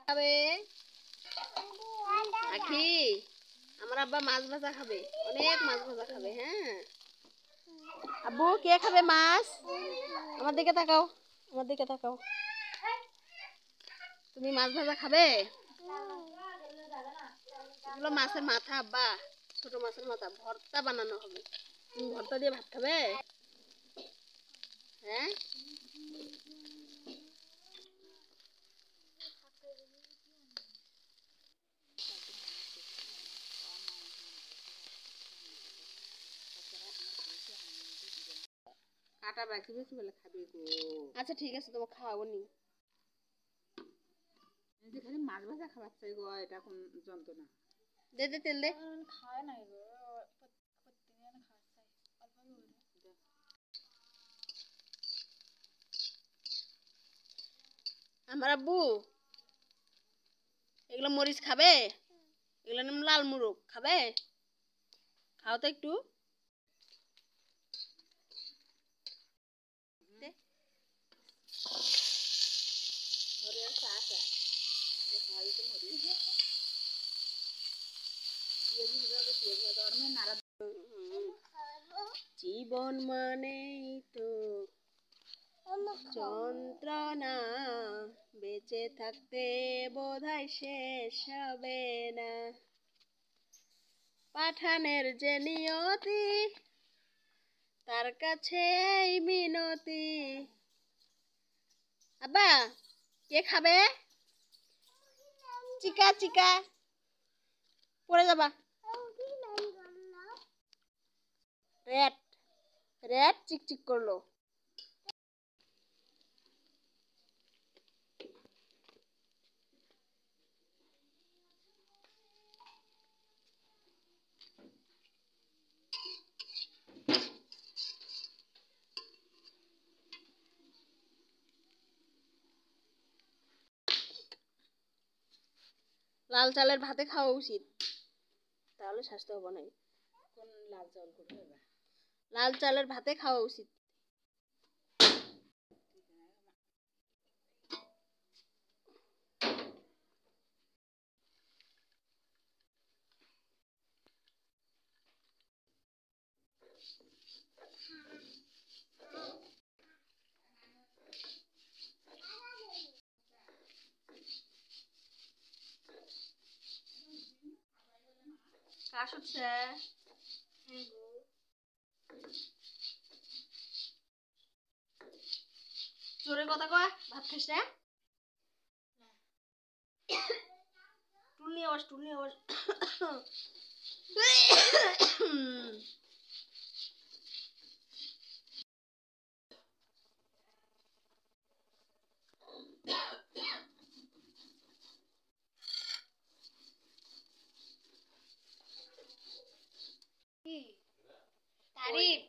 খাবে আখি, আমার আব্বা মাছ ভাজা খাবে, অনেক মাছ ভাজা খাবে। হ্যাঁ আব্বু, কে খাবে মাছ? আমার দিকে তাকাও, আমার দিকে তাকাও। তুমি মাছ ভাজা খাবে? এগুলো মাছের মাথা আব্বা, ছোট মাছের মাথা ভর্তা বানানো হবে। তুমি ভর্তা দিয়ে ভাত খাবে? হ্যাঁ কাটা বাকি বেশি বলে খাবে গো। আচ্ছা ঠিক আছে, তোমাকে খাওয়াবো নি। খালি মাছ ভাজা খাবার চাই গো, এটা কোন যন্ত্রণা। দে দে তেল দে। খায় নাই গো, আমার আব্বু এগুলো মরিচ খাবে, এগুলো নাম লাল মুরগ, খাবে? খাও তো একটু। জীবন মানেই তো যন্ত্রণা, বেঁচে থাকতে বোধহয় শেষ হবে না। পাঠানের যে নিয়তি, তার কাছে এই মিনতি। আব্বা, কে খাবে? চিকা চিকা পড়ে যাবা। রেড রেড চিকচিক করলো। লাল চালের ভাতে খাওয়া উচিত, তাহলে স্বাস্থ্য হবে না। কোন লাল চাউল করবে? লাল চালের ভাতে খাওয়া উচিত। কাশ হচ্ছে? জোরে কথা কয়, ভাত খাইস না? টুল নিয়ে আওয়াজ, টুল নিয়ে আওয়াজ। তারিফ